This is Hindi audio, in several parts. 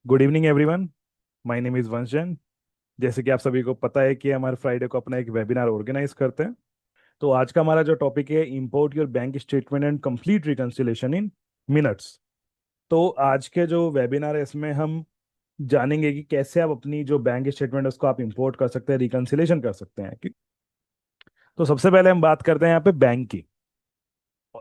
Good evening everyone. My name is वंश जैन। जैसे कि आप सभी को पता है कि हमारे फ्राइडे को अपना एक वेबिनार ऑर्गेनाइज करते हैं। तो आज का हमारा जो टॉपिक है, import your bank statement and complete reconciliation in minutes. तो आज के जो वेबिनार है इसमें हम जानेंगे कि कैसे आप अपनी जो बैंक स्टेटमेंट है उसको आप इंपोर्ट कर सकते हैं, रिकंसिलेशन कर सकते हैं तो सबसे पहले हम बात करते हैं यहाँ पे बैंक की,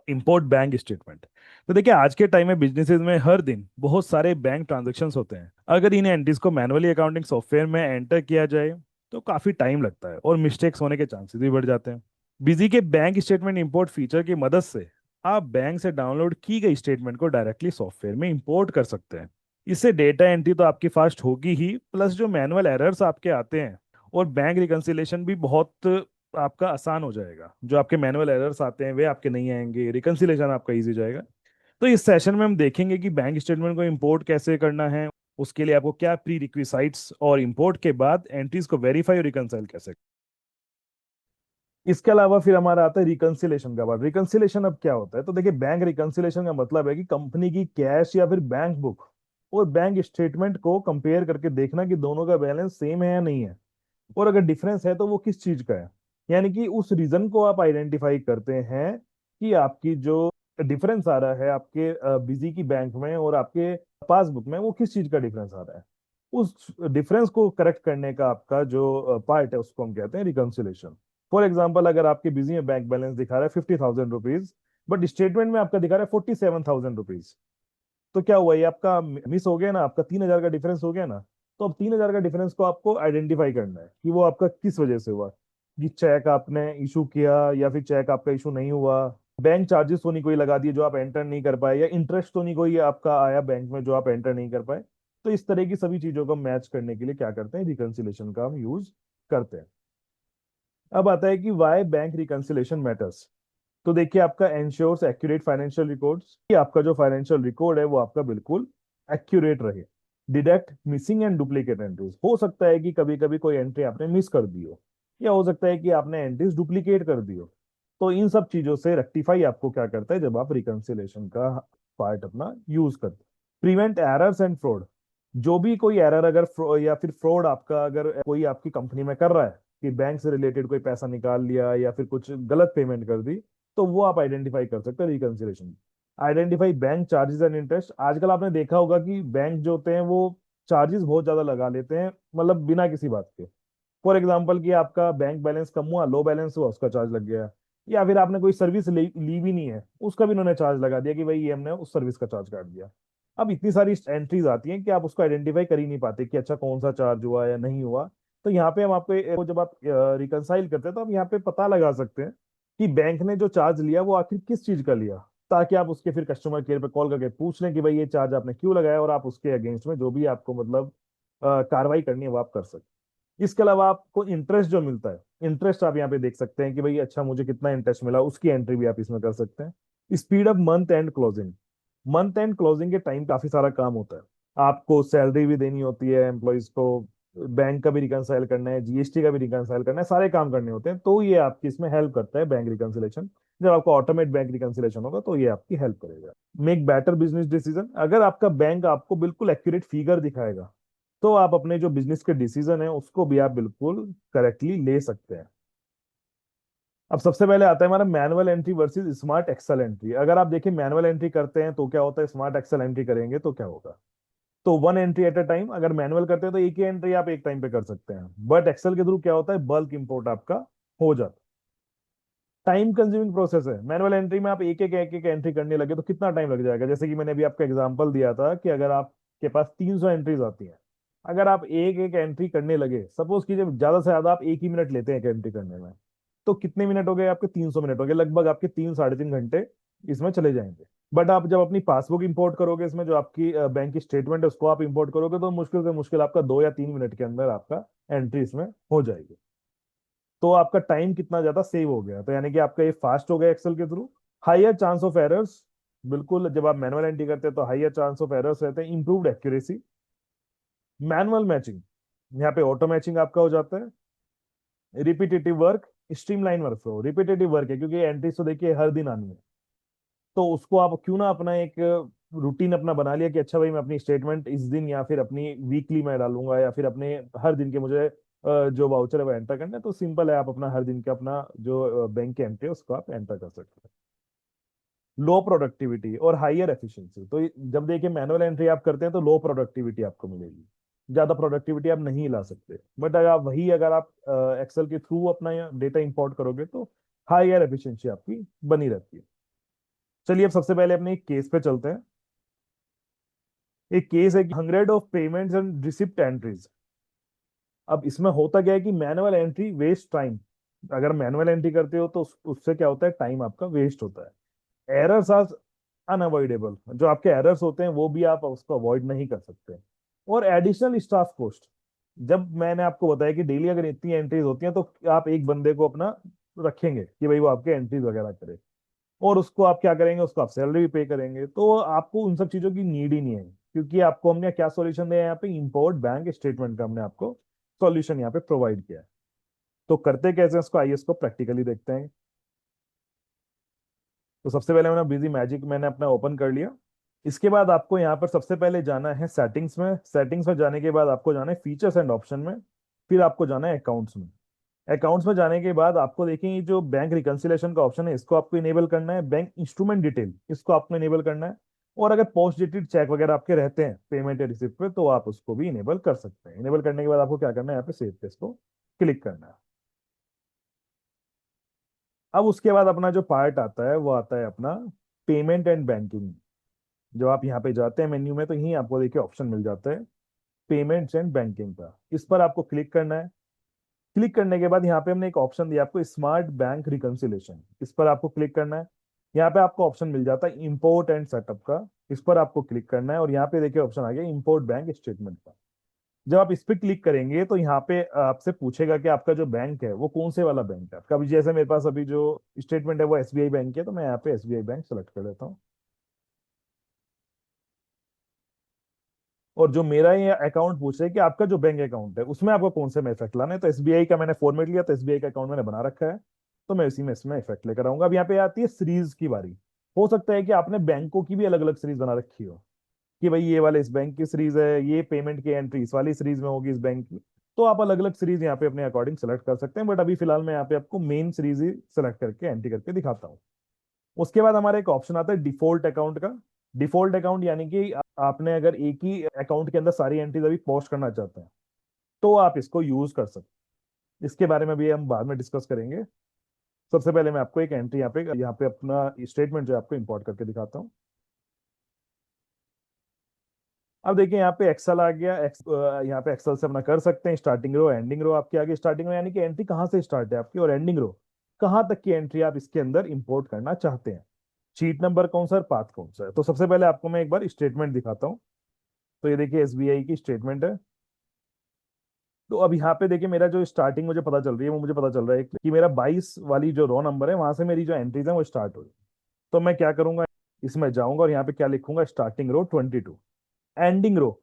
इंपोर्ट बैंक स्टेटमेंट। तो देखिए, आज के टाइम में बिजनेसेस में हर दिन बहुत सारे बैंक ट्रांजैक्शंस होते हैं। अगर इन एंट्रीज को मैनुअली अकाउंटिंग सॉफ्टवेयर में एंटर किया जाए तो काफ़ी टाइम लगता है और मिस्टेक्स होने के चांसेस भी बढ़ जाते हैं। बिजी के बैंक स्टेटमेंट इंपोर्ट फीचर की मदद से आप बैंक से डाउनलोड की गई स्टेटमेंट को डायरेक्टली सॉफ्टवेयर में इंपोर्ट कर सकते हैं। इससे डेटा एंट्री तो आपकी फास्ट होगी ही, प्लस जो मैनुअल एरर्स आपके आते हैं और बैंक रिकंसिलेशन भी बहुत आपका आसान हो जाएगा। जो आपके मैनुअल एरर्स आते हैं वे आपके नहीं आएंगे, रिकंसिलेशन आपका इजी जाएगा। तो इस सेशन में हम देखेंगे कि बैंक स्टेटमेंट को इंपोर्ट कैसे करना है, उसके लिए आपको क्या प्री रिक्विसाइट्स और इंपोर्ट के बाद एंट्रीज को वेरीफाई और रिकंसाइल कैसे। इसके अलावा फिर हमारा आता है रिकंसिलेशन का। बाद रिकंसिलेशन अब क्या होता है, तो देखिए, बैंक रिकंसिलेशन का मतलब है कि कंपनी की कैश या फिर बैंक बुक और बैंक स्टेटमेंट को कंपेयर करके देखना कि दोनों का बैलेंस सेम है या नहीं है, और अगर डिफरेंस है तो वो किस चीज का है। यानी कि उस रीजन को आप आइडेंटिफाई करते हैं कि आपकी जो डिफरेंस आ रहा है आपके बिजी की बैंक में और आपके पासबुक में, वो किस चीज का डिफरेंस आ रहा है। उस डिफरेंस को करेक्ट करने का आपका जो पार्ट है उसको हम कहते हैं रिकंसिलेशन। फॉर एग्जाम्पल, अगर आपके बिजी में बैंक बैलेंस दिखा रहा है 50,000 रुपीज, बट स्टेटमेंट में आपका दिखा रहा है 47,000 रुपीज, तो क्या हुआ, ये आपका मिस हो गया ना, आपका 3,000 का डिफरेंस हो गया ना। तो अब 3,000 का डिफरेंस को आपको आइडेंटिफाई करना है कि वो आपका किस वजह से हुआ। कि चेक आपने इशू किया या फिर चेक आपका इशू नहीं हुआ, बैंक चार्जेस तो नहीं कोई लगा दिए जो आप एंटर नहीं कर पाए, या इंटरेस्ट तो नहीं कोई आपका आया बैंक में जो आप एंटर नहीं कर पाए। तो इस तरह की सभी चीजों को मैच करने के लिए क्या करते हैं, रिकंसिलेशन का हम यूज करते हैं। अब आता है कि वाई बैंक रिकंसिलेशन मैटर्स। तो देखिए, आपका एंश्योर्स एक्यूरेट फाइनेंशियल रिकॉर्ड्स, कि आपका जो फाइनेंशियल रिकॉर्ड है वो आपका बिल्कुल एक्यूरेट रहे। Deduct missing and duplicate entries. हो सकता है कि कभी कभी कोई एंट्री आपने मिस कर दी हो, या हो सकता है कि आपने एंट्रीज डुप्लीकेट कर दी हो। तो इन सब चीजों से रेक्टिफाई आपको क्या करता है जब आप रिकंसिलेशन का पार्ट अपना यूज करते हैं। Prevent errors and fraud. जो भी कोई एरर अगर या फिर फ्रॉड आपका अगर कोई आपकी कंपनी में कर रहा है, कि बैंक से रिलेटेड कोई पैसा निकाल लिया या फिर कुछ गलत पेमेंट कर दी, तो वो आप आइडेंटिफाई कर सकते हैं reconciliation. Identify bank charges and interest. आजकल आपने देखा होगा कि बैंक जो होते हैं वो चार्जेस बहुत ज्यादा लगा लेते हैं, मतलब बिना किसी बात के। फॉर एग्जाम्पल कि आपका बैंक बैलेंस कम हुआ, लो बैलेंस हुआ, उसका चार्ज लग गया। या फिर आपने कोई सर्विस ली भी नहीं है, उसका भी उन्होंने चार्ज लगा दिया कि भाई ये हमने उस सर्विस का चार्ज काट दिया। अब इतनी सारी एंट्रीज आती हैं कि आप उसको आइडेंटिफाई कर ही नहीं पाते कि अच्छा कौन सा चार्ज हुआ या नहीं हुआ। तो यहाँ पे हम आपको जब आप रिकंसाइल करते हैं तो हम यहाँ पे पता लगा सकते हैं कि बैंक ने जो चार्ज लिया वो आखिर किस चीज का लिया, ताकि आप उसके फिर कस्टमर केयर पे कॉल करके पूछ लें कि भाई ये चार्ज आपने क्यों लगाया, और आप उसके अगेंस्ट में जो भी आपको मतलब कार्रवाई करनी है वो आप कर सकते। इसके अलावा आपको इंटरेस्ट जो मिलता है, इंटरेस्ट आप यहाँ पे देख सकते हैं कि भाई अच्छा मुझे कितना इंटरेस्ट मिला, उसकी एंट्री भी आप इसमें कर सकते हैं। Speed up month and closing. Month and closing के टाइम काफी सारा काम होता है। आपको सैलरी भी देनी होती है एम्प्लॉयज को, बैंक का भी रिकंसाइल करना है, जीएसटी का भी रिकंसाइल करना है, सारे काम करने होते हैं। तो ये आपकी इसमें हेल्प करता है बैंक रिकंसिलेशन। जब आपको ऑटोमेट बैंक रिकंसिलेशन होगा तो ये आपकी हेल्प करेगा। Make better business decision. अगर आपका बैंक आपको बिल्कुल एक्यूरेट फिगर दिखाएगा तो आप अपने जो बिजनेस के डिसीजन है उसको भी आप बिल्कुल करेक्टली ले सकते हैं। अब सबसे पहले आता है हमारा manual entry versus smart Excel entry. अगर आप देखिए मैनुअल एंट्री करते हैं तो क्या होता है, स्मार्ट एक्सेल एंट्री करेंगे तो क्या होगा। तो one entry at a time. अगर मैनुअल करते हैं तो एक ही एंट्री आप एक टाइम पे कर सकते हैं, बट एक्सेल के थ्रू क्या होता है, बल्क इंपोर्ट आपका हो जाता है। टाइम कंज्यूमिंग प्रोसेस है। मैनुअल एंट्री में आप एक एक एंट्री करने लगे तो कितना टाइम लग जाएगा। जैसे कि मैंने अभी आपका एग्जांपल दिया था कि अगर आपके पास 300 एंट्रीज आती हैं, अगर आप एक एक एंट्री करने लगे, सपोज कीजिए ज्यादा से ज्यादा आप एक ही मिनट लेते हैं एक एंट्री करने में, तो कितने मिनट हो गए आपके, 300 मिनट हो गए, लगभग आपके 3 साढ़े 3 घंटे इसमें चले जाएंगे। बट आप जब अपनी पासबुक इंपोर्ट करोगे, इसमें जो आपकी बैंक की स्टेटमेंट है उसको आप इंपोर्ट करोगे, तो मुश्किल से मुश्किल आपका 2 या 3 मिनट के अंदर आपका एंट्री इसमें हो जाएगी। तो आपका टाइम कितना ज्यादा सेव हो गया, तो यानी कि आपका ये फास्ट हो गया एक्सेल के through. Higher chance of errors. बिल्कुल, जब आप मैनुअल एंट्री करते हैं तो हाइयर चांस ऑफ एरर्स रहते हैं। Improved accuracy. मैनुअल मैचिंग, यहाँ पे ऑटो मैचिंग आपका हो जाता है। Repetitive work, streamline work flow. Repetitive work है क्योंकि एंट्रीज तो देखिए हर दिन आनी है, तो उसको आप क्यों ना अपना एक रूटीन अपना बना लिया कि अच्छा भाई मैं अपनी स्टेटमेंट इस दिन या फिर अपनी वीकली में डालूंगा या फिर अपने हर दिन के मुझे जो वाउचर है वो एंटर करना है, तो सिंपल है, आप अपना हर दिन का अपना जो बैंक की एंट्री है उसको आप एंटर कर सकते हैं। लो प्रोडक्टिविटी और हाइयर एफिशिएंसी, तो जब देखिए मैनुअल एंट्री आप करते हैं तो लो प्रोडक्टिविटी आपको मिलेगी, ज्यादा प्रोडक्टिविटी आप नहीं ला सकते। बट अगर आप एक्सेल के थ्रू अपना डेटा इंपोर्ट करोगे तो हाइयर एफिशिएंसी आपकी बनी रहती है। चलिए अब सबसे पहले अपने एक केस पे चलते हैं। एक केस है कि 100 of payments and receipt entries. अब इसमें होता क्या है कि मैनुअल एंट्री वेस्ट टाइम। अगर मैनुअल एंट्री करते हो तो उससे क्या होता है, टाइम आपका वेस्ट होता है। एरर्स आर अनअवॉइडेबल, जो आपके एरर्स होते हैं वो भी आप उसको अवॉइड नहीं कर सकते। और एडिशनल स्टाफ कॉस्ट, जब मैंने आपको बताया कि डेली अगर इतनी एंट्रीज होती हैं तो आप एक बंदे को अपना रखेंगे कि भाई वो आपके एंट्रीज वगैरह करे, और उसको आप क्या करेंगे, उसको आप सैलरी भी पे करेंगे, तो आपको उन सब चीजों की नीड ही नहीं है, क्योंकि आपको हमने क्या सॉल्यूशन दिया है यहाँ पे, इंपोर्ट बैंक स्टेटमेंट का हमने आपको सॉल्यूशन यहाँ पे प्रोवाइड किया है। तो करते कैसे हैं इसको, आइए इसको प्रैक्टिकली देखते हैं। तो सबसे पहले मैंने बिजी मैजिक मैंने अपना ओपन कर लिया। इसके बाद आपको यहाँ पर सबसे पहले जाना है सेटिंग्स में। सेटिंग्स में जाने के बाद आपको जाना है फीचर्स एंड ऑप्शन में। फिर आपको जाना है अकाउंट्स में। अकाउंट्स में जाने के बाद आपको देखिए ये जो बैंक रिकंसिलेशन का ऑप्शन है इसको आपको इनेबल करना है। बैंक इंस्ट्रूमेंट डिटेल इसको आपको इनेबल करना है। और अगर पोस्ट डेटेड चेक वगैरह आपके रहते हैं पेमेंट या रिसिप्ट पे तो आप उसको भी इनेबल कर सकते हैं। इनेबल करने के बाद आपको क्या करना है, यहाँ पे सेव पे इसको क्लिक करना है। अब उसके बाद अपना जो पार्ट आता है वो आता है अपना पेमेंट एंड बैंकिंग। जब आप यहाँ पे जाते हैं मेन्यू में तो यहीं आपको देखिए ऑप्शन मिल जाता है पेमेंट्स एंड बैंकिंग का। इस पर आपको क्लिक करना है। क्लिक करने के बाद यहाँ पे हमने एक ऑप्शन दिया आपको स्मार्ट बैंक रिकंसिलेशन, इस पर आपको क्लिक करना है। यहाँ पे आपको ऑप्शन मिल जाता है इंपोर्ट एंड सेटअप का, इस पर आपको क्लिक करना है। और यहाँ पे देखिए ऑप्शन आ गया इंपोर्ट बैंक स्टेटमेंट का। जब आप इस पे क्लिक करेंगे तो यहाँ पे आपसे पूछेगा कि आपका जो बैंक है वो कौन से वाला बैंक है आपका। अभी जैसे मेरे पास अभी जो स्टेटमेंट है वो एसबीआई बैंक है, तो मैं यहाँ पे एसबीआई बैंक सेलेक्ट कर लेता हूँ। और जो मेरा ये अकाउंट पूछ रहा है कि आपका जो बैंक अकाउंट है उसमें आपको कौन से में इफेक्ट लाना है, तो एसबीआई का मैंने फॉर्मेट लिया, तो एसबीआई का अकाउंट मैंने बना रखा है, तो मैं इसी में इसमें इफेक्ट लेकर आऊंगा। अब यहाँ पे आती है सीरीज की बारी। हो सकता है कि आपने बैंकों की भी अलग अलग सीरीज बना रखी हो, कि भाई ये वाले इस बैंक की सीरीज है, ये पेमेंट की एंट्री इस वाली सीरीज में होगी इस बैंक की। तो आप अलग अलग सीरीज यहाँ पे अपने अकॉर्डिंग सेलेक्ट कर सकते हैं, बट अभी फिलहाल मैं यहाँ पे आपको मेन सीरीज ही सेलेक्ट करके एंट्री करके दिखाता हूँ। उसके बाद हमारा एक ऑप्शन आता है डिफॉल्ट अकाउंट का। डिफॉल्ट अकाउंट यानी कि आपने अगर एक ही अकाउंट के अंदर सारी एंट्रीज अभी पोस्ट करना चाहते हैं तो आप इसको यूज कर सकते हैं। इसके बारे में भी हम बाद में डिस्कस करेंगे। सबसे पहले मैं आपको एक एंट्री यहाँ पे अपना स्टेटमेंट जो है आपको इंपोर्ट करके दिखाता हूँ। अब देखिए यहाँ पे एक्सेल आ गया। यहाँ पे एक्सेल से अपना कर सकते हैं स्टार्टिंग रो एंडिंग रो आपके आगे। स्टार्टिंग रो यानी कि एंट्री कहाँ से स्टार्ट है आपकी, और एंडिंग रो कहाँ तक की एंट्री आप इसके अंदर इंपोर्ट करना चाहते हैं। शीट नंबर कौन सा है, पाथ कौन सा है। तो सबसे पहले आपको मैं एक बार स्टेटमेंट दिखाता हूँ। तो ये देखिए एसबीआई की स्टेटमेंट है। तो अब यहाँ पे देखिए मेरा जो स्टार्टिंग मुझे पता चल रही है वो मुझे पता चल रहा है कि मेरा 22 वाली जो रो नंबर है वहां से मेरी जो एंट्रीज है वो स्टार्ट हुई। तो मैं क्या करूंगा, इसमें जाऊंगा और यहाँ पे क्या लिखूंगा, स्टार्टिंग रो 22। एंडिंग रो,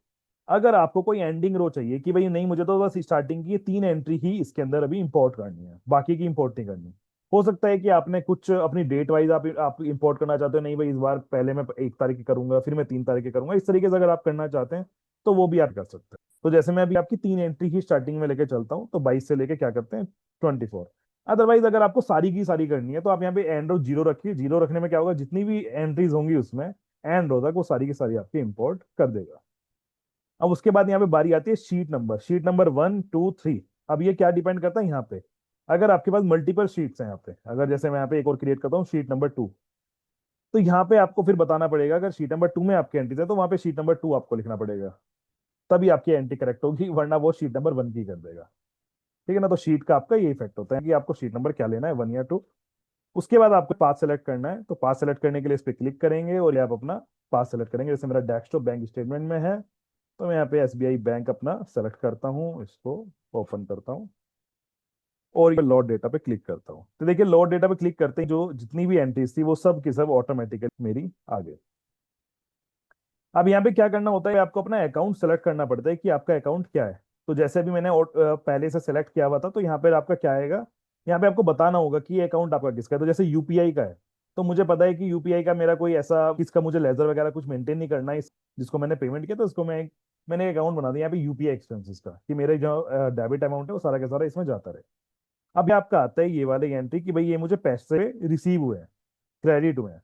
अगर आपको कोई एंडिंग रो चाहिए कि भाई नहीं मुझे तो बस स्टार्टिंग की 3 एंट्री ही इसके अंदर अभी इंपोर्ट करनी है, बाकी की इंपोर्ट नहीं करनी। हो सकता है कि आपने कुछ अपनी डेट वाइज आप इंपोर्ट करना चाहते हो, नहीं भाई इस बार पहले मैं 1 तारीख की करूंगा फिर मैं 3 तारीख की करूंगा, इस तरीके से अगर आप करना चाहते हैं तो वो भी आप कर सकते हैं। तो जैसे मैं अभी आपकी 3 एंट्री ही स्टार्टिंग में लेके चलता हूँ, तो 22 से लेके क्या करते हैं 24। अदरवाइज अगर आपको सारी की सारी करनी है तो आप यहाँ पे एंड रो जीरो रखिए। जीरो रखने में क्या होगा, जितनी भी एंट्रीज होंगी उसमें एंड रो तक वो सारी की सारी आपकी इंपोर्ट कर देगा। अब उसके बाद यहाँ पे बारी आती है शीट नंबर। Sheet number 1 2 3। अब ये क्या डिपेंड करता है यहाँ पे, अगर आपके पास मल्टीपल शीट्स हैं यहाँ पे, अगर जैसे मैं यहाँ पे एक और क्रिएट करता हूँ शीट नंबर 2, तो यहाँ पे आपको फिर बताना पड़ेगा अगर शीट नंबर 2 में आपकी एंट्री है तो वहां पे शीट नंबर 2 आपको लिखना पड़ेगा, तभी आपकी एंट्री करेक्ट होगी, वरना वो शीट नंबर 1 की कर देगा। ठीक है ना। तो शीट का आपका ये इफेक्ट होता है कि आपको शीट नंबर क्या लेना है, 1 या 2। उसके बाद आपको पास सेलेक्ट करना है, तो पास सेलेक्ट करने के लिए इस पे क्लिक करेंगे और ये आप अपना पास सेलेक्ट करेंगे। जैसे मेरा डेस्कटॉप बैंक स्टेटमेंट में है तो मैं यहाँ पे एसबीआई बैंक अपना सेलेक्ट करता हूँ, इसको ओपन करता हूँ और ये लोड डेटा पे क्लिक करता हूँ। तो देखिए लोड डेटा पे क्लिक करते ही जो जितनी भी एंट्रीज थी वो सब की सब ऑटोमेटिकली मेरी आ गई। अब यहाँ पे क्या करना होता है, आपको अपना अकाउंट सेलेक्ट करना पड़ता है कि आपका अकाउंट क्या है। तो जैसे अभी मैंने पहले से सेलेक्ट किया हुआ था, तो यहाँ पे आपका क्या आएगा, यहाँ पे आपको बताना होगा कि ये अकाउंट आपका किसका है। तो जैसे यूपीआई का है तो मुझे पता है कि यूपीआई का मेरा कोई ऐसा किसका मुझे लेजर वगैरह कुछ मेंटेन नहीं करना है जिसको मैंने पेमेंट किया, तो इसको मैंने अकाउंट बना दिया यहाँ पे यूपीआई एक्सपेंसेस का, कि मेरे जो डेबिट अमाउंट है वो सारा का सारा इसमें जाता रहे। अब ये आपका आता है ये वाली एंट्री कि भाई ये मुझे पैसे रिसीव हुए हैं, क्रेडिट हुए हैं।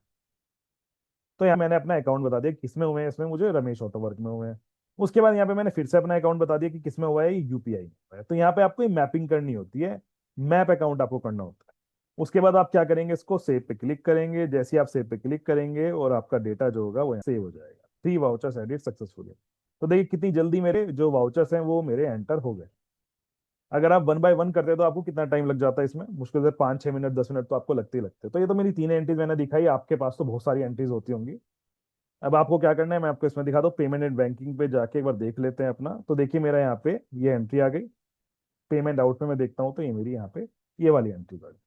तो यहाँ मैंने अपना अकाउंट बता दिया किसमें हुए हैं, इसमें मुझे रमेश ऑटो वर्क में हुए हैं। उसके बाद यहाँ पे मैंने फिर से अपना अकाउंट बता दिया कि किसमें हुआ है, यूपीआई में हुआ है। तो यहाँ पे आपको मैपिंग करनी होती है, मैप अकाउंट आपको करना होता है। उसके बाद आप क्या करेंगे, इसको सेव पे क्लिक करेंगे। जैसे ही आप सेव पे क्लिक करेंगे और आपका डेटा जो होगा वो सेव हो जाएगा। 3 वाउचर्स एडिट सक्सेसफुली। तो देखिए कितनी जल्दी मेरे जो वाउचर्स हैं वो मेरे एंटर हो गए। अगर आप 1 बाय 1 करते हैं तो आपको कितना टाइम लग जाता है इसमें, मुश्किल से 5-6 मिनट 10 मिनट तो आपको लगते ही लगते हैं। तो ये तो मेरी 3 एंट्रीज मैंने दिखाई, आपके पास तो बहुत सारी एंट्रीज होती होंगी। अब आपको क्या करना है मैं आपको इसमें दिखा दूं, पेमेंट एंड बैंकिंग पे जाके एक बार देख लेते हैं अपना। तो देखिए मेरा यहाँ पे ये एंट्री आ गई। पेमेंट आउट में मैं देखता हूँ तो ये मेरी यहाँ पे ये वाली एंट्री आ गई।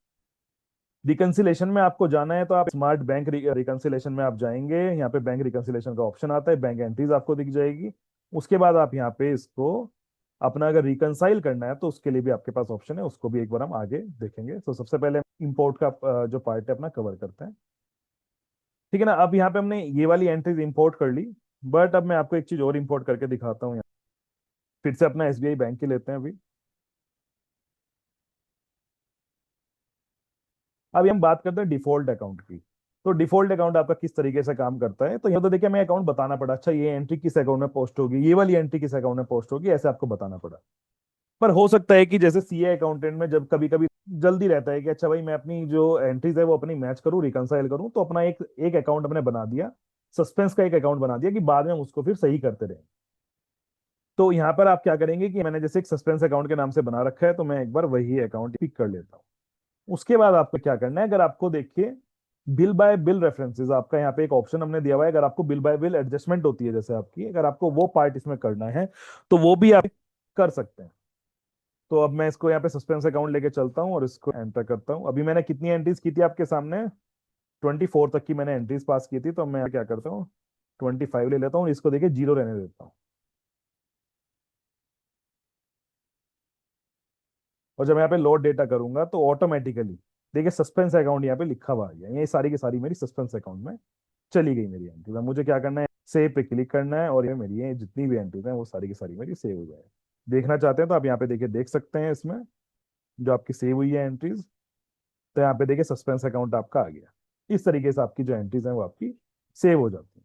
रिकंसिलेशन में आपको जाना है तो आप स्मार्ट बैंक रिकंसिलेशन में आप जाएंगे, यहाँ पे बैंक रिकंसिलेशन का ऑप्शन आता है, बैंक एंट्रीज आपको दिख जाएगी। उसके बाद आप यहाँ पे इसको अपना अगर रिकंसाइल करना है तो उसके लिए भी आपके पास ऑप्शन है, उसको भी एक बार हम आगे देखेंगे। तो सबसे पहले इंपोर्ट का जो पार्ट है अपना कवर करते हैं। ठीक है ना। अब यहाँ पे हमने ये वाली एंट्रीज इंपोर्ट कर ली, बट अब मैं आपको एक चीज और इंपोर्ट करके दिखाता हूँ। फिर से अपना एसबीआई बैंक के लेते हैं अभी। अभी हम बात करते हैं डिफॉल्ट अकाउंट की। तो डिफॉल्ट अकाउंट आपका किस तरीके से काम करता है, तो यहाँ तो देखिए मैं अकाउंट बताना पड़ा, अच्छा ये एंट्री किस अकाउंट में पोस्ट होगी, ये वाली एंट्री किस अकाउंट में पोस्ट होगी, ऐसे आपको बताना पड़ा। पर हो सकता है कि जैसे सीए अकाउंटेंट में जब कभी कभी जल्दी रहता है कि अच्छा भाई मैं अपनी जो एंट्रीज है वो अपनी मैच करूं, रिकंसाइल करूं, तो अपना एक एक अकाउंट अपने बना दिया, सस्पेंस का एक अकाउंट बना दिया कि बाद में हम उसको फिर सही करते रहे। तो यहाँ पर आप क्या करेंगे कि मैंने जैसे एक सस्पेंस अकाउंट के नाम से बना रखा है, तो मैं एक बार वही अकाउंट पिक कर लेता हूँ। उसके बाद आपको क्या करना है, अगर आपको देखिए बिल बाय बिल रेफरेंसेस आपका यहाँ पे एक ऑप्शन हमने दिया हुआ है, अगर आपको बिल बाय बिल एडजस्टमेंट होती है जैसे आपकी, अगर आपको वो पार्ट इसमें करना है तो वो भी आप कर सकते हैं। तो अब मैं इसको यहाँ पे सस्पेंस अकाउंट लेके चलता हूँ और इसको एंटर करता हूँ। अभी मैंने कितनी एंट्रीज की थी आपके सामने, 24 तक की मैंने एंट्रीज पास की थी। तो मैं क्या करता हूँ 25 ले लेता हूँ और इसको देखिए 0 रहने देता हूँ। और जब यहाँ पे लोड डेटा करूंगा तो ऑटोमेटिकली देखिए सस्पेंस अकाउंट यहाँ पे लिखा हुआ आ गया, ये सारी की सारी मेरी सस्पेंस अकाउंट में चली गई मेरी एंट्री। मुझे क्या करना है, सेव पे क्लिक करना है और ये मेरी ये जितनी भी एंट्रीज हैं वो सारी की सारी मेरी सेव हो जाए। देखना चाहते हैं तो आप यहाँ पे देखिए देख सकते हैं इसमें जो आपकी सेव हुई है एंट्रीज। तो यहाँ पे देखिए सस्पेंस अकाउंट आपका आ गया। इस तरीके से आपकी जो एंट्रीज हैं वो आपकी सेव हो जाती है।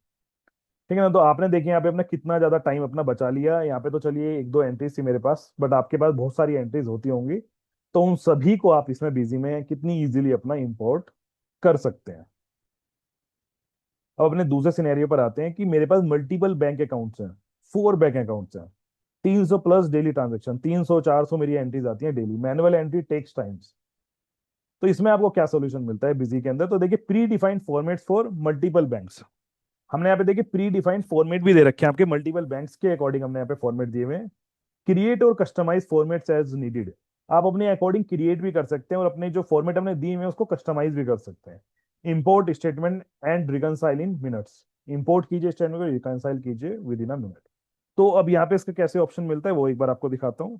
ठीक है ना। तो आपने देखिए यहाँ पे अपना कितना ज्यादा टाइम अपना बचा लिया। यहाँ पे तो चलिए 1-2 एंट्रीज थी मेरे पास, बट आपके पास बहुत सारी एंट्रीज होती होंगी, तो उन सभी को आप इसमें बिजी में कितनी इजीली अपना इंपोर्ट कर सकते हैं। अब अपने दूसरे सिनेरियो पर आते हैं कि मेरे पास मल्टीपल बैंक अकाउंट्स हैं, 4 बैंक अकाउंट्स हैं, 300 प्लस डेली ट्रांजेक्शन, 300-400 मेरी एंट्रीज आती हैं daily, manual entry takes times. तो इसमें आपको क्या सोल्यूशन मिलता है बिजी के अंदर, तो देखिए pre defined formats for multiple banks. हमने यहाँ पे देखिए प्री डिफाइंड फॉर्मेट भी दे रखे हैं आपके मल्टीपल बैंक्स के अकॉर्डिंग, हमने यहाँ पे फॉर्मेट दिए हुए हैं। क्रिएट और कस्टमाइज फॉर्मेट्स एज नीडेड। आप अपने अकॉर्डिंग क्रिएट भी कर सकते हैं और अपने जो फॉर्मेट हमने दिए हुए हैं उसको कस्टमाइज भी कर सकते हैं। Import statement and reconcile in minutes. Import कीजिए स्टेटमेंट को, रिकंसाइल कीजिए विद इन अ मिनट। तो अब यहाँ पे इसका कैसे ऑप्शन मिलता है वो एक बार आपको दिखाता हूँ।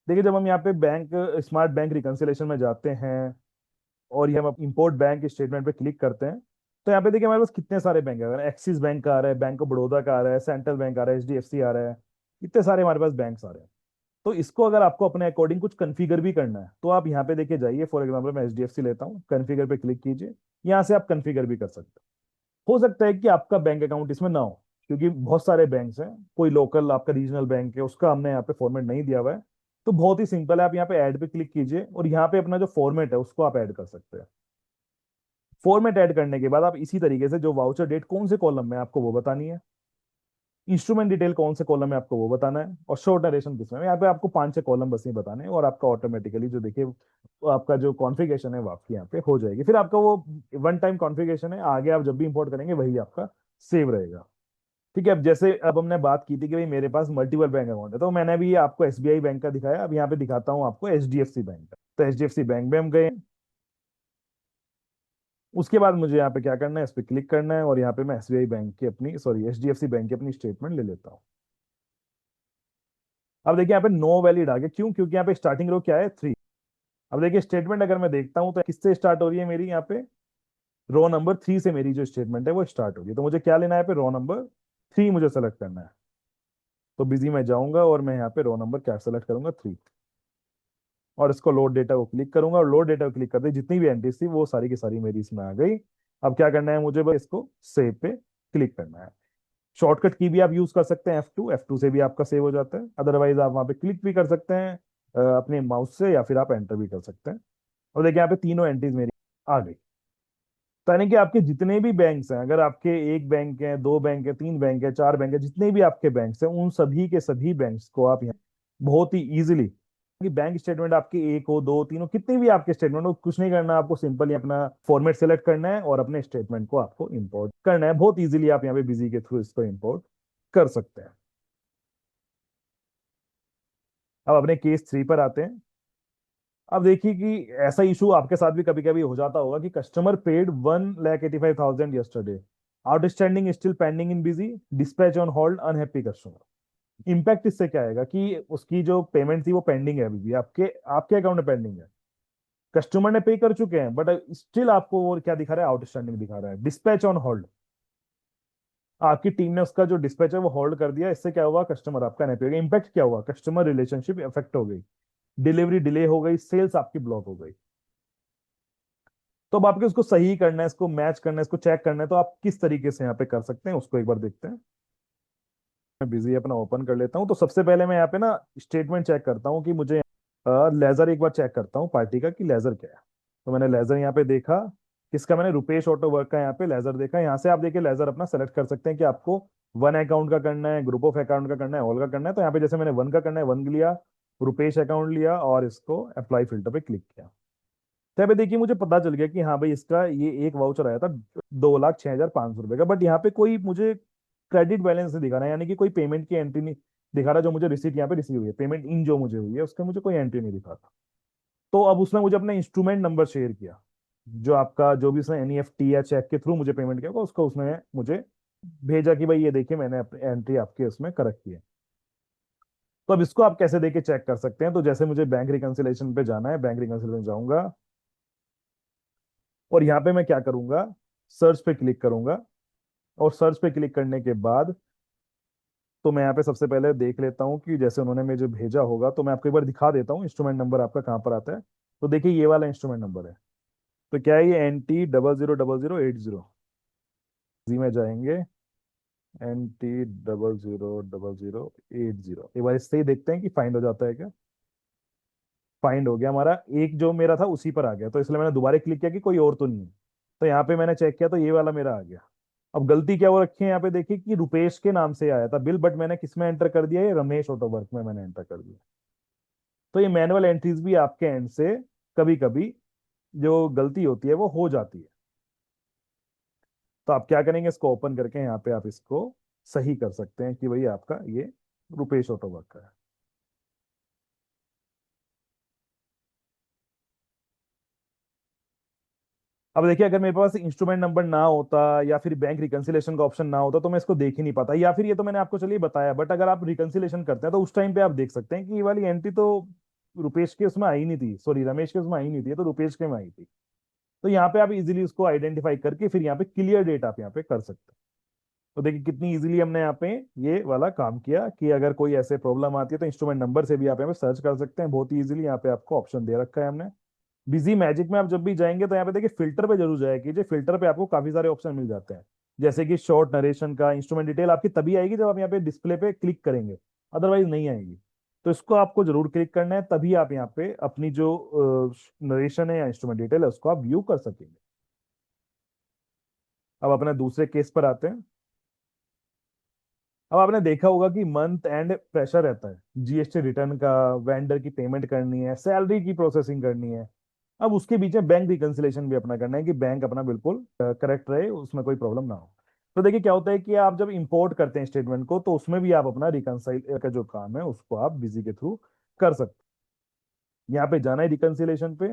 देखिए जब हम यहाँ पे बैंक स्मार्ट बैंक रिकंसिलेशन में जाते हैं और ये हम इंपोर्ट बैंक स्टेटमेंट पे क्लिक करते हैं, तो यहाँ पे देखिए हमारे पास कितने सारे बैंक है, एक्सिस बैंक का आ रहा है, बैंक ऑफ बड़ौदा का आ रहा है, सेंट्रल बैंक आ रहा है, एचडीएफसी आ रहा है, इतने सारे हमारे पास बैंक आ रहे हैं। तो इसको अगर आपको अपने अकॉर्डिंग कुछ कन्फिगर भी करना है तो आप यहाँ पे देखिए जाइए, फॉर एग्जाम्पल मैं एचडीएफसी लेता हूँ, कन्फिगर पे क्लिक कीजिए, यहाँ से आप कन्फिगर भी कर सकते हैं। हो सकता है कि आपका बैंक अकाउंट इसमें ना हो, क्योंकि बहुत सारे बैंक्स हैं, कोई लोकल आपका रीजनल बैंक है उसका हमने यहाँ पे फॉर्मेट नहीं दिया हुआ है। तो बहुत ही सिंपल है, आप यहाँ पे ऐड पे क्लिक कीजिए और यहाँ पे अपना जो फॉर्मेट है उसको आप ऐड कर सकते हैं। फॉर्मेट ऐड करने के बाद आप इसी तरीके से जो वाउचर डेट कौन से कॉलम में आपको वो बतानी है, इंस्ट्रूमेंट डिटेल कौन से कॉलम में आपको वो बताना है, और शॉर्ट नरेशन किसमें, यहाँ पे आपको 5-6 कॉलम बस नहीं बताने हैं और आपका ऑटोमेटिकली जो देखिए वो आपका जो कॉन्फ़िगरेशन है वो आपकी यहाँ पे हो जाएगी। फिर आपका वो वन टाइम कॉन्फ़िगरेशन है, आगे आप जब भी इंपोर्ट करेंगे वही आपका सेव रहेगा। ठीक है। अब जैसे अब हमने बात की थी कि भाई मेरे पास मल्टीपल बैंक अकाउंट है, तो मैंने भी आपको एसबीआई बैंक का दिखाया, अब यहाँ पे दिखाता हूँ आपको एचडीएफसी बैंक का। तो एचडीएफसी बैंक में हम गए, उसके बाद मुझे यहाँ पे क्या करना है, इस पे क्लिक करना है और यहाँ पे मैं एसबीआई बैंक की अपनी सॉरी एचडीएफसी बैंक की अपनी स्टेटमेंट ले लेता हूँ। अब देखिए यहाँ पे नो वैलिड आ गया, क्यों, क्योंकि यहाँ पे स्टार्टिंग रो क्या है 3। अब देखिए स्टेटमेंट अगर मैं देखता हूँ तो किससे स्टार्ट हो रही है मेरी यहाँ पे, रो नंबर 3 से मेरी जो स्टेटमेंट है वो स्टार्ट होगी। तो मुझे क्या लेना है, पे रो नंबर 3 मुझे सेलेक्ट करना है। तो बिजी में जाऊंगा और मैं यहाँ पे रो नंबर क्या सेलेक्ट करूंगा, 3। और इसको लोड डेटा को क्लिक करूंगा, और लोड डेटा को क्लिक करते ही जितनी भी एंट्रीज थी वो सारी की सारी मेरी इसमें आ गई। अब क्या करना है मुझे, बस इसको सेव पे क्लिक करना है। शॉर्टकट की भी आप यूज कर सकते हैं, F2 से भी आपका सेव हो जाता है। अदरवाइज आप वहां पे क्लिक भी कर सकते हैं अपने माउस से, या फिर आप एंटर भी कर सकते हैं। और देखिए यहाँ पे तीनों एंट्रीज मेरी आ गई। तो यानी कि आपके जितने भी बैंक्स हैं, अगर आपके एक बैंक है, दो बैंक है, तीन बैंक है, चार बैंक है, जितने भी आपके बैंक्स हैं, उन सभी के सभी बैंक्स को आप यहाँ बहुत ही इजीली, कि बैंक स्टेटमेंट आपके एक हो, दो, तीन हो, कितने भी आपके स्टेटमेंट हो, कुछ नहीं करना आपको, सिंपली अपना फॉर्मेट सेलेक्ट करना है और अपने स्टेटमेंट को आपको इंपोर्ट करना है। बहुत इजीली आप यहाँ पे बिजी के थ्रू इसको इंपोर्ट कर सकते हैं। अब अपने केस 3 पर आते हैं। अब देखिए कि ऐसा इशू आपके साथ भी कभी कभी हो जाता होगा कि customer paid 1,85,000 yesterday, outstanding still pending in busy, dispatch on hold, unhappy customer. Impact इससे क्या आएगा कि उसकी जो पेमेंट थी वो पेंडिंग है, अभी भी आपके आपके अकाउंट में पेंडिंग है। कस्टमर ने पे कर चुके हैं, बट स्टिल आपको वो क्या दिखा रहा है, आउटस्टैंडिंग दिखा रहा है, डिस्पैच ऑन होल्ड। आपकी टीम ने उसका जो डिस्पैच है वो होल्ड कर दिया, इससे क्या हुआ, कस्टमर आपका नहीं पे होगा। इम्पैक्ट क्या हुआ, कस्टमर रिलेशनशिप इफेक्ट हो गई, डिलीवरी डिले हो गई, सेल्स आपकी ब्लॉक हो गई। तो अब आपको इसको सही करना है, इसको मैच करना है, इसको चेक करना है, तो आप किस तरीके से यहाँ पे कर सकते हैं उसको एक बार देखते हैं। मैं बिजी अपना ओपन कर लेता हूँ। तो सबसे पहले मैं यहाँ पे ना स्टेटमेंट चेक करता हूँ कि मुझे लेजर एक बार चेक करता हूँ पार्टी का, कि लेजर क्या है। तो मैंने लेजर यहाँ पे देखा, किसका, मैंने रुपेश ऑटो वर्क का यहाँ पे लेजर देखा। यहाँ से आप देखिए लेजर अपना सेलेक्ट कर सकते हैं कि आपको वन अकाउंट का करना है, ग्रुप ऑफ अकाउंट का करना है, ऑल का करना है। तो यहाँ पे जैसे मैंने वन का करना है, वन लिया, रुपेश अकाउंट लिया और इसको अप्लाई फिल्टर पे क्लिक किया। तो यहाँ पे देखिए मुझे पता चल गया कि हाँ भाई इसका ये एक वाउचर आया था 2,06,500 रुपए का, बट यहाँ पे कोई मुझे क्रेडिट बैलेंस नहीं दिखा रहा है, यानी कि कोई पेमेंट की एंट्री नहीं दिखा रहा। जो मुझे रिसीट यहाँ पे रिसीव हुई है, पेमेंट इन जो मुझे हुई है, उसके मुझे कोई एंट्री नहीं दिखा रहा। तो अब उसने मुझे अपना इंस्ट्रूमेंट नंबर शेयर किया, जो आपका जो भी उसने एनईएफटी या चेक के थ्रू मुझे पेमेंट किया होगा, उसको उसने मुझे भेजा कि भाई ये देखिए मैंने एंट्री आपके उसमें करेक्ट की है। तो अब इसको आप कैसे देके चेक कर सकते हैं, तो जैसे मुझे बैंक रिकंसिलेशन पे जाना है, बैंक रिकंसिलेशन जाऊंगा, और यहाँ पे मैं क्या करूंगा, सर्च पे क्लिक करूंगा। और सर्च पे क्लिक करने के बाद तो मैं यहाँ पे सबसे पहले देख लेता हूँ कि जैसे उन्होंने मुझे भेजा होगा, तो मैं आपको एक बार दिखा देता हूँ इंस्ट्रूमेंट नंबर आपका कहाँ पर आता है। तो देखिए ये वाला इंस्ट्रूमेंट नंबर है। तो क्या है ये, NT000080। जी में जाएंगे, NT000080। एक बार इससे ही देखते हैं कि फाइंड हो जाता है क्या। फाइंड हो गया हमारा, एक जो मेरा था उसी पर आ गया, तो इसलिए मैंने दोबारा क्लिक किया कि कोई और तो नहीं है। तो यहाँ पे मैंने चेक किया तो ये वाला मेरा आ गया। अब गलती क्या हो रखी है यहाँ पे देखिए कि रुपेश के नाम से आया था बिल, बट मैंने किस में एंटर कर दिया, ये रमेश ऑटो वर्क में मैंने एंटर कर दिया। तो ये मैनुअल एंट्रीज भी आपके एंड से कभी कभी जो गलती होती है वो हो जाती है। तो आप क्या करेंगे, इसको ओपन करके यहाँ पे आप इसको सही कर सकते हैं कि भाई आपका ये रुपेश ऑटो वर्क का है। अब देखिए अगर मेरे पास इंस्ट्रूमेंट नंबर ना होता या फिर बैंक रिकंसिलेशन का ऑप्शन ना होता, तो मैं इसको देख ही नहीं पाता, या फिर ये तो मैंने आपको चलिए बताया, बट अगर आप रिकंसिलेशन करते हैं तो उस टाइम पे आप देख सकते हैं कि ये वाली एंट्री तो रुपेश के उसमें आई नहीं थी, सॉरी रमेश के उसमें आई नहीं थी, ये तो रुपेश के में आई थी। तो यहाँ पे आप इजीली उसको आइडेंटिफाई करके फिर यहाँ पे क्लियर डेट आप यहाँ पे कर सकते हैं। तो देखिए कितनी इजीली हमने यहाँ पे ये वाला काम किया कि अगर कोई ऐसे प्रॉब्लम आती है तो इंस्ट्रूमेंट नंबर से भी आप यहाँ पे सर्च कर सकते हैं, बहुत ही इजीली यहाँ पे आपको ऑप्शन दे रखा है हमने। बिजी मैजिक में आप जब भी जाएंगे तो यहाँ पे देखिए फिल्टर पे जरूर जाया कीजिए, फिल्टर पे आपको काफी सारे ऑप्शन मिल जाते हैं। जैसे कि शॉर्ट नरेशन का, इंस्ट्रूमेंट डिटेल आपकी तभी आएगी जब आप यहाँ पे डिस्प्ले पे क्लिक करेंगे, अदरवाइज नहीं आएगी। तो इसको आपको जरूर क्लिक करना है, तभी आप यहाँ पे अपनी जो नरेशन है या इंस्ट्रूमेंट डिटेल है उसको आप व्यू कर सकेंगे। अब अपने दूसरे केस पर आते हैं। अब आपने देखा होगा कि मंथ एंड प्रेशर रहता है, जीएसटी रिटर्न का, वेंडर की पेमेंट करनी है, सैलरी की प्रोसेसिंग करनी है। अब उसके बीच में बैंक रिकंसिलेशन भी अपना करना है कि बैंक अपना बिल्कुल करेक्ट रहे, उसमें कोई प्रॉब्लम ना हो। तो देखिए क्या होता है कि आप जब इंपोर्ट करते हैं स्टेटमेंट को, तो उसमें भी आप अपना रिकंसाइल का जो काम है उसको आप बिजी के थ्रू कर सकते हैं। यहाँ पे जाना है रिकंसिलेशन पे।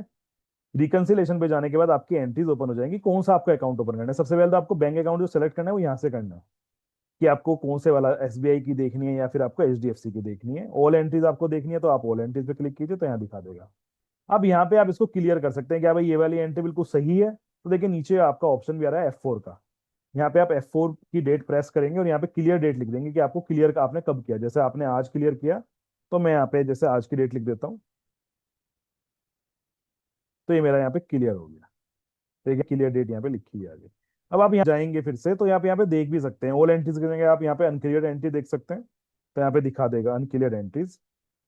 रिकंसिलेशन पे जाने के बाद आपकी एंट्रीज ओपन हो जाएंगी, कौन सा आपका अकाउंट ओपन करना है। सबसे पहले तो आपको बैंक अकाउंट जो सेलेक्ट करना है वो यहाँ से करना है, कि आपको कौन से वाला, एसबीआई की देखनी है या फिर आपको एचडीएफसी की देखनी है। ऑल एंट्रीज आपको देखनी है तो आप ऑल एंट्रीज पे क्लिक कीजिए, तो यहाँ दिखा देगा। अब यहाँ पे आप इसको क्लियर कर सकते हैं कि भाई ये वाली एंट्री बिल्कुल सही है, तो देखिए नीचे आपका ऑप्शन भी आ रहा है F4 का। यहाँ पे आप F4 की डेट प्रेस करेंगे और यहाँ पे क्लियर डेट लिख देंगे कि आपको क्लियर आपने कब किया। जैसे आपने आज क्लियर किया, तो मैं यहाँ पे जैसे आज की डेट लिख देता हूँ, तो ये मेरा यहाँ पे क्लियर हो गया। ठीक है, क्लियर डेट यहाँ पे लिखी है आगे। अब आप यहाँ जाएंगे फिर से, तो यहाँ पे देख भी सकते हैं ऑल एंट्रीज करेंगे आप, यहाँ पे अनक्लियर एंट्री देख सकते हैं, तो यहाँ पे दिखा देगा अनक्लियर एंट्रीज।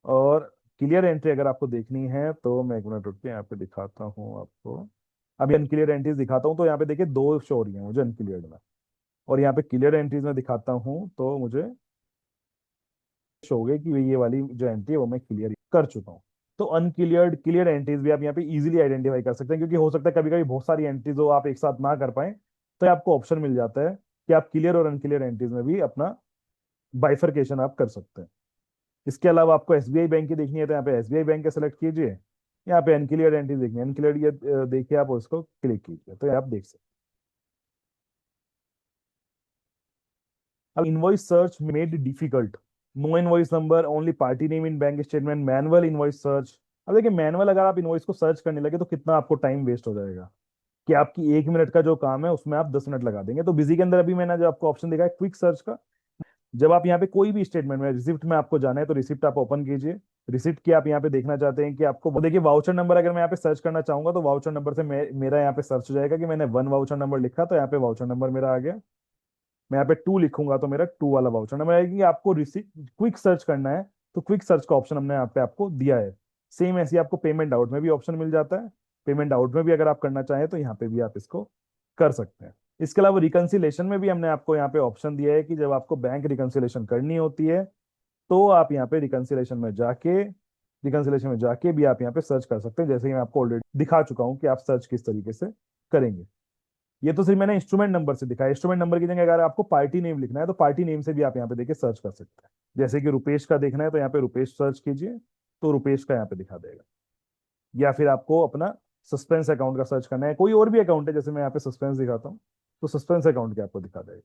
और क्लियर एंट्री अगर आपको देखनी है तो मैं एक मिनट रुक के यहाँ पे दिखाता हूँ आपको। अभी अनक्लियर एंट्रीज दिखाता हूँ, तो यहाँ पे देखिए दो शो हो रही है मुझे अनक्लियर में, और यहाँ पे क्लियर एंट्रीज में दिखाता हूँ तो मुझे शो हो गई कि ये वाली जो एंट्री है वो मैं क्लियर कर चुका हूँ। तो अनक्लियर्ड क्लियर एंट्रीज भी आप यहाँ पे इजीली आइडेंटिफाई कर सकते हैं, क्योंकि हो सकता है कभी कभी बहुत सारी एंट्रीज हो आप एक साथ ना कर पाए, तो आपको ऑप्शन मिल जाता है कि आप क्लियर और अनक्लियर एंट्रीज में भी अपना बाइफरकेशन आप कर सकते हैं। इसके अलावा आपको एसबीआई बैंक की देखनी है तो यहाँ पे एसबीआई बैंक का सेलेक्ट कीजिए। यहाँ पे अनक्लियर एंट्री देखनी है, अनक्लियर ये देखिए आप उसको क्लिक कीजिए, तो आप देख सकते हैं। अब invoice search made difficult, no invoice number, only party name in bank statement, manual invoice search. अब देखिए मैनुअल अगर आप इनवॉइस को सर्च करने लगे तो कितना आपको टाइम वेस्ट हो जाएगा, कि आपकी 1 मिनट का जो काम है उसमें आप 10 मिनट लगा देंगे। तो बिजी के अंदर अभी मैंने जो आपको ऑप्शन देखा है क्विक सर्च का, जब आप यहाँ पे कोई भी स्टेटमेंट में रिसिप्ट में आपको जाना है तो रिसिप्ट आप ओपन कीजिए। रिसिप्ट की आप यहाँ पे देखना चाहते हैं कि आपको वो देखिए वाउचर नंबर अगर मैं यहाँ पे सर्च करना चाहूंगा तो वाउचर नंबर से मेरा यहाँ पे सर्च हो जाएगा कि मैंने 1 वाउचर नंबर लिखा, तो यहाँ पे वाउचर नंबर मेरा आ गया। मैं यहाँ पे 2 लिखूंगा तो मेरा 2 वाला वाउचर नंबर आएगा। कि आपको रिसिप्ट क्विक सर्च करना है तो क्विक सर्च का ऑप्शन हमने यहाँ पे आपको दिया है। सेम ऐसे ही आपको पेमेंट आउट में भी ऑप्शन मिल जाता है, पेमेंट आउट में भी अगर आप करना चाहें तो यहाँ पे भी आप इसको कर सकते हैं। इसके अलावा रिकंसिलेशन में भी हमने आपको यहाँ पे ऑप्शन दिया है कि जब आपको बैंक रिकंसिलेशन करनी होती है तो आप यहाँ पे रिकंसिलेशन में जाके भी आप यहाँ पे सर्च कर सकते हैं, जैसे कि मैं आपको ऑलरेडी दिखा चुका हूँ कि आप सर्च किस तरीके से करेंगे। ये तो सिर्फ मैंने इंस्ट्रूमेंट नंबर से दिखाया। इंस्ट्रूमेंट नंबर की जगह अगर आपको पार्टी नेम लिखना है तो पार्टी नेम से भी आप यहाँ पे देखिए सर्च कर सकते हैं। जैसे कि रुपेश का देखना है तो यहाँ पे रुपेश सर्च कीजिए, तो रुपेश का यहाँ पे दिखा देगा। या फिर आपको अपना सस्पेंस अकाउंट का सर्च करना है, कोई और भी अकाउंट है, जैसे मैं यहाँ पे सस्पेंस दिखाता हूँ तो सस्पेंस अकाउंट के आपको दिखा देगा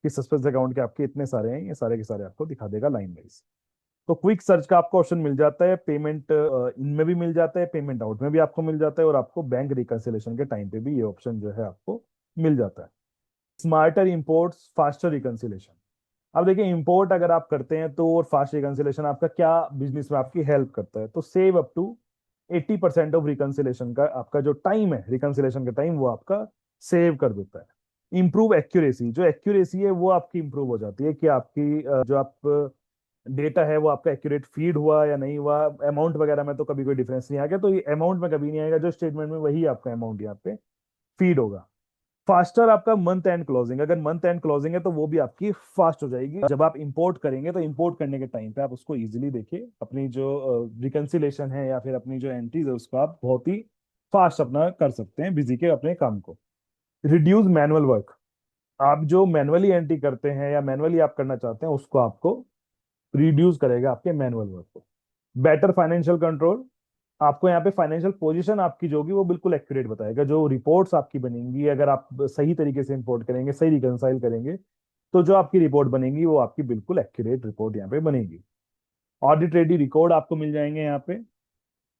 कि सस्पेंस अकाउंट के आपके इतने सारे हैं, ये सारे के सारे आपको दिखा देगा लाइन वाइज। तो क्विक सर्च का आपको ऑप्शन मिल जाता है, पेमेंट इनमें भी मिल जाता है, पेमेंट आउट में भी आपको मिल जाता है, और आपको बैंक रिकंसिलेशन के टाइम पे भी ये ऑप्शन जो है आपको मिल जाता है। Smarter imports faster reconciliation. अब देखिए इंपोर्ट अगर आप करते हैं तो और फास्ट रिकंसिलेशन आपका क्या बिजनेस में आपकी हेल्प करता है, तो save up to 80% of reconciliation का आपका जो टाइम है रिकंसिलेशन का टाइम वो आपका सेव कर देता है। इंप्रूव एक्यूरेसी, जो एक्यूरेसी है वो आपकी इंप्रूव हो जाती है कि आपकी जो आप डेटा है वो आपका एक्यूरेट फीड हुआ या नहीं हुआ। अमाउंट वगैरह में तो कभी कोई डिफरेंस नहीं आ गया, तो ये अमाउंट में कभी नहीं आएगा, जो स्टेटमेंट में वही आपका अमाउंट यहाँ पे फीड होगा। फास्टर आपका मंथ एंड क्लोजिंग, अगर मंथ एंड क्लोजिंग है तो वो भी आपकी फास्ट हो जाएगी। जब आप इंपोर्ट करेंगे तो इंपोर्ट करने के टाइम पे आप उसको इजीली देखिए, अपनी जो रिकंसिलेशन है या फिर अपनी जो एंट्रीज है उसको आप बहुत ही फास्ट अपना कर सकते हैं बिजी के अपने काम को। रिड्यूस मैनुअल वर्क, आप जो मैनुअली एंट्री करते हैं या मैनुअली आप करना चाहते हैं उसको आपको रिड्यूस करेगा आपके मैनुअल वर्क को। बेटर फाइनेंशियल कंट्रोल, आपको यहाँ पे फाइनेंशियल पोजीशन आपकी जो होगी वो बिल्कुल एक्यूरेट बताएगा। जो रिपोर्ट्स आपकी बनेंगी अगर आप सही तरीके से इंपोर्ट करेंगे, सही रिकंसाइल करेंगे, तो जो आपकी रिपोर्ट बनेगी वो आपकी बिल्कुल एक्यूरेट रिपोर्ट यहाँ पे बनेगी। ऑडिट रेडी रिकॉर्ड आपको मिल जाएंगे यहाँ पे।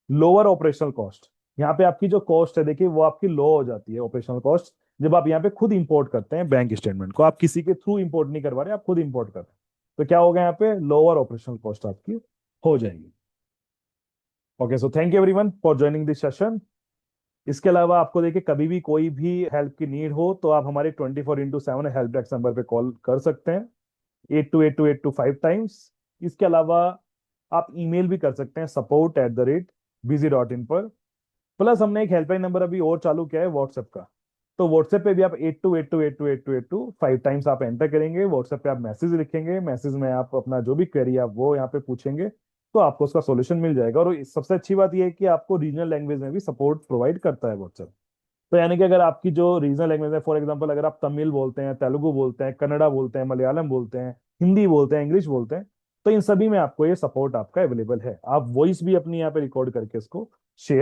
लोअर ऑपरेशनल कॉस्ट, यहाँ पे आपकी जो कॉस्ट है देखिए वो आपकी लो हो जाती है ऑपरेशनल कॉस्ट, जब आप यहाँ पे खुद इंपोर्ट करते हैं बैंक स्टेटमेंट को, आप किसी के थ्रू इंपोर्ट नहीं करवा रहे, आप खुद इंपोर्ट कर रहे हैं, तो क्या होगा यहाँ पे लोअर ऑपरेशनल कॉस्ट आपकी हो जाएगी। Okay, so thank you everyone for joining this session. इसके अलावा आपको देखिए कभी भी कोई भी हेल्प की नीड हो तो आप हमारे 24x7 हेल्प डेस्क नंबर पे कॉल कर सकते हैं, 828282 5 टाइम्स। इसके अलावा आप ईमेल भी कर सकते हैं support@busy.in पर। प्लस हमने एक हेल्पलाइन नंबर अभी और चालू किया है व्हाट्सएप का, तो व्हाट्सएप पे भी आप 82828282 5 टाइम्स आप एंटर करेंगे, व्हाट्सएप पे आप मैसेज लिखेंगे, मैसेज में आप अपना जो भी क्वेरी आप वो यहाँ पे पूछेंगे तो आपको उसका सॉल्यूशन मिल जाएगा। और सबसे अच्छी बात यह है कि आपको रीजनल लैंग्वेज में भी सपोर्ट प्रोवाइड करता है व्हाट्सएप। तो यानी कि अगर आपकी जो रीजनल लैंग्वेज है, फॉर एग्जांपल अगर आप तमिल बोलते हैं, तेलुगु बोलते हैं, कन्नड़ा बोलते हैं, मलयालम बोलते हैं, हिंदी बोलते हैं, इंग्लिश बोलते हैं, तो इन सभी में आपको ये सपोर्ट आपका अवेलेबल है। आप वॉइस भी अपनी यहाँ पे रिकॉर्ड करके इसको शेयर